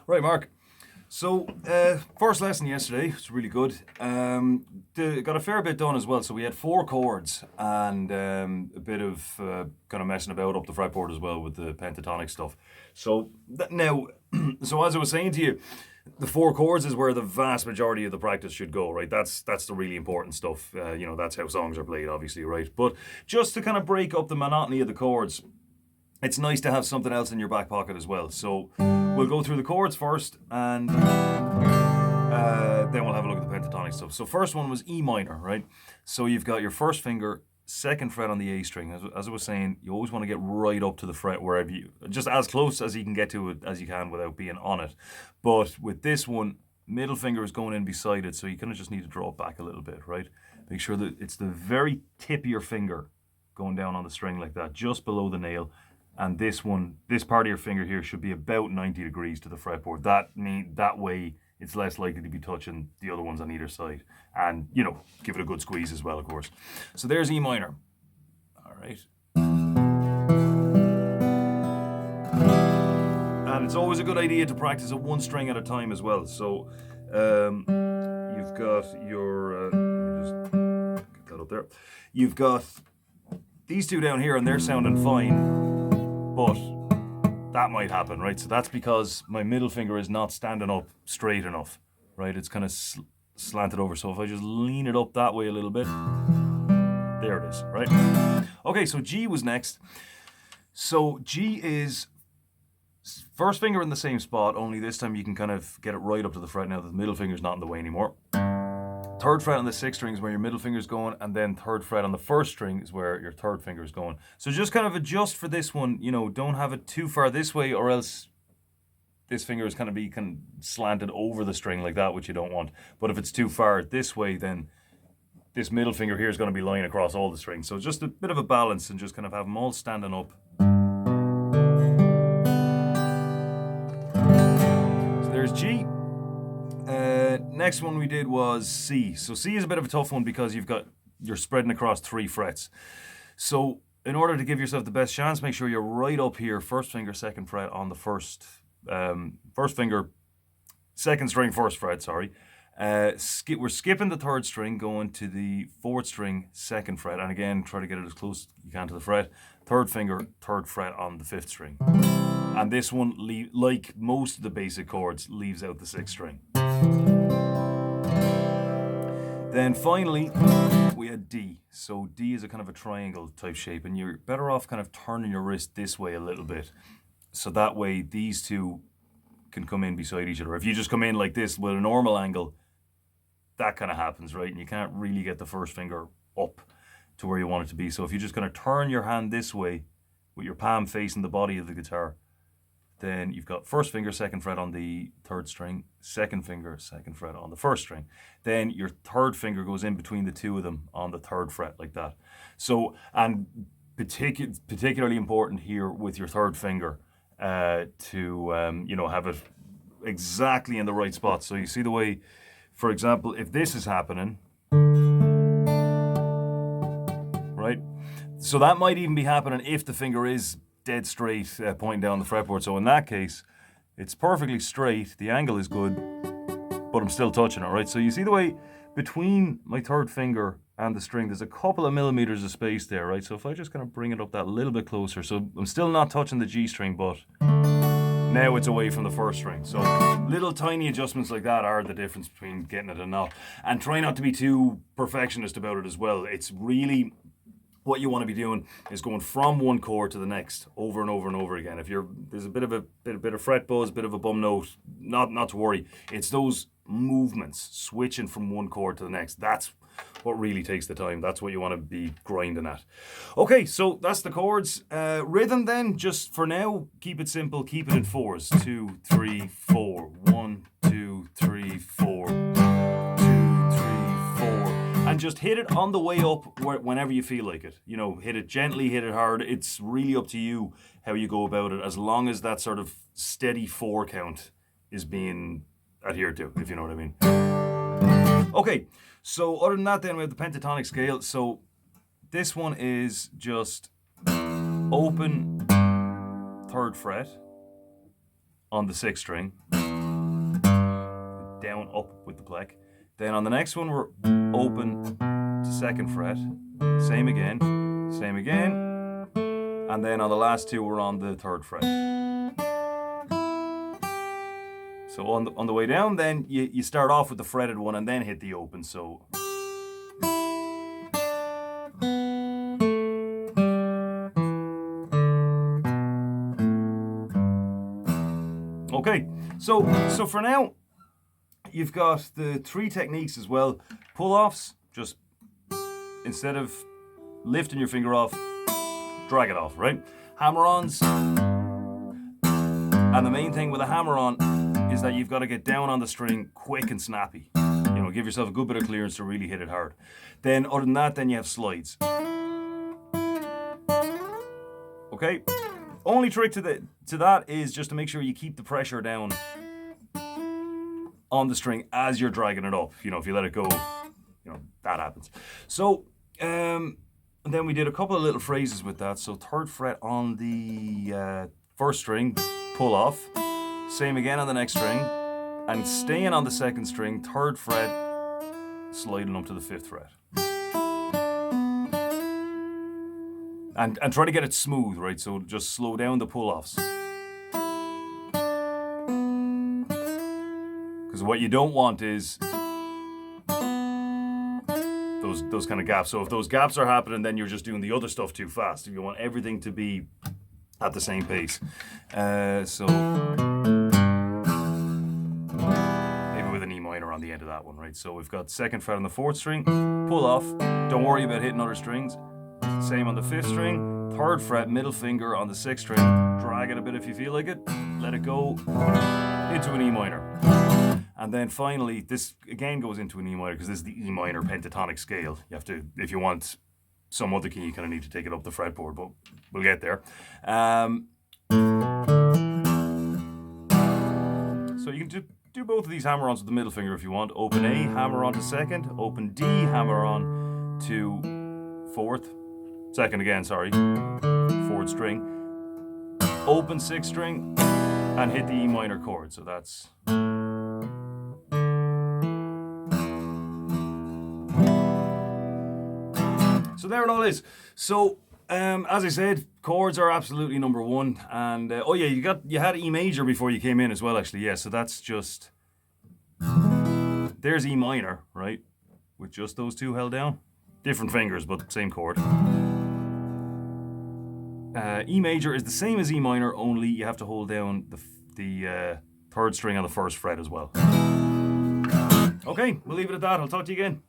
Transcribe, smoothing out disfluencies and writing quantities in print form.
Right, Mark. So, first lesson yesterday was really good. Got a fair bit done as well. So we had 4 chords and a bit of kind of messing about up the fretboard as well with the pentatonic stuff. So now, so as I was saying to you, the 4 chords is where the vast majority of the practice should go, right? That's the really important stuff. That's how songs are played, obviously, right? But just to kind of break up the monotony of the chords, it's nice to have something else in your back pocket as well. So we'll go through the chords first, and then we'll have a look at the pentatonic stuff. So first one was E minor, right? So you've got your first finger, 2nd fret on the A string. As I was saying, you always want to get right up to the fret wherever just as close as you can get to it as you can without being on it. But with this one, middle finger is going in beside it, so you kind of just need to draw it back a little bit, right? Make sure that it's the very tip of your finger going down on the string like that, just below the nail. And this part of your finger here should be about 90 degrees to the fretboard. That way it's less likely to be touching the other ones on either side. And, give it a good squeeze as well, of course. So there's E minor. All right. And it's always a good idea to practice it one string at a time as well. So you've got your, let me just get that up there. You've got these two down here and they're sounding fine. But that might happen, right? So that's because my middle finger is not standing up straight enough, right? It's kind of slanted over. So if I just lean it up that way a little bit, there it is, right? Okay, so G was next. So G is first finger in the same spot, only this time you can kind of get it right up to the fret now that the middle finger's not in the way anymore. 3rd fret on the 6th string is where your middle finger is going, and then 3rd fret on the 1st string is where your 3rd finger is going. So just kind of adjust for this one, don't have it too far this way, or else this finger is kind of slanted over the string like that, which you don't want. But if it's too far this way, then this middle finger here is going to be lying across all the strings. So just a bit of a balance and just kind of have them all standing up. So there's G. Next one we did was C. So C is a bit of a tough one because you're spreading across 3 frets. So in order to give yourself the best chance, make sure you're right up here, 1st finger, 2nd fret on the first finger, 2nd string, 1st fret, sorry. We're skipping the 3rd string, going to the 4th string, 2nd fret, and again, try to get it as close as you can to the fret. 3rd finger, 3rd fret on the 5th string. And this one, like most of the basic chords, leaves out the 6th string. Then finally, we had D. So D is a kind of a triangle type shape, and you're better off kind of turning your wrist this way a little bit. So that way these two can come in beside each other. If you just come in like this with a normal angle, that kind of happens, right? And you can't really get the first finger up to where you want it to be. So if you just kind of turn your hand this way with your palm facing the body of the guitar, then you've got 1st finger, 2nd fret on the 3rd string, 2nd finger, 2nd fret on the 1st string. Then your 3rd finger goes in between the two of them on the 3rd fret like that. So, and particularly important here with your 3rd finger to have it exactly in the right spot. So you see the way, for example, if this is happening, right? So that might even be happening if the finger is dead straight, pointing down the fretboard. So in that case, it's perfectly straight, the angle is good, but I'm still touching it, right? So you see the way between my 3rd finger and the string, there's a couple of millimeters of space there, right? So if I just kind of bring it up that little bit closer, so I'm still not touching the G string, but now it's away from the 1st string. So little tiny adjustments like that are the difference between getting it and not. And try not to be too perfectionist about it as well. It's really, what you want to be doing is going from one chord to the next over and over and over again. If there's a bit of fret buzz, bit of a bum note, not to worry. It's those movements, switching from one chord to the next. That's what really takes the time. That's what you want to be grinding at. Okay, so that's the chords. Rhythm then, just for now, keep it simple. Keep it in 4s. 2, 3, 4. 1, 2, 3, 4. 2, 3, 4. And just hit it on the way up whenever you feel like it. Hit it gently, hit it hard. It's really up to you how you go about it, as long as that sort of steady 4 count is being adhered to, if you know what I mean. Okay, so other than that then we have the pentatonic scale. So this one is just open 3rd fret on the 6th string, down, up with the pleck. Then on the next one, we're open to 2nd fret. Same again. And then on the last two, we're on the 3rd fret. So on the way down, then you start off with the fretted one and then hit the open. So. Okay, so for now, you've got the 3 techniques as well. Pull-offs, just instead of lifting your finger off, drag it off, right? Hammer-ons, and the main thing with a hammer-on is that you've got to get down on the string quick and snappy. You know, give yourself a good bit of clearance to really hit it hard. Then other than that, then you have slides. Okay? Only trick to that is just to make sure you keep the pressure down on the string as you're dragging it up. You know, if you let it go, you know, that happens. So, and then we did a couple of little phrases with that. So 3rd fret on the 1st string, pull off. Same again on the next string. And staying on the 2nd string, 3rd fret, sliding up to the 5th fret. And try to get it smooth, right? So just slow down the pull-offs. Because what you don't want is those kind of gaps. So if those gaps are happening, then you're just doing the other stuff too fast. You want everything to be at the same pace. So maybe with an E minor on the end of that one, right? So we've got 2nd fret on the 4th string, pull off. Don't worry about hitting other strings. Same on the 5th string, 3rd fret, middle finger on the 6th string. Drag it a bit if you feel like it. Let it go into an E minor. And then finally, this again goes into an E minor because this is the E minor pentatonic scale. You have to, if you want some other key, you kind of need to take it up the fretboard, but we'll get there. So you can do both of these hammer-ons with the middle finger if you want. Open A, hammer on to 2nd. Open D, hammer on to 4th. 2nd again, sorry. 4th string. Open 6th string and hit the E minor chord. So that's. So there it all is. So as I said, chords are absolutely number one. And oh yeah, you had E major before you came in as well, actually. Yeah, so that's just. There's E minor, right? With just those two held down. Different fingers, but same chord. E major is the same as E minor, only you have to hold down the 3rd string on the 1st fret as well. Okay, we'll leave it at that. I'll talk to you again.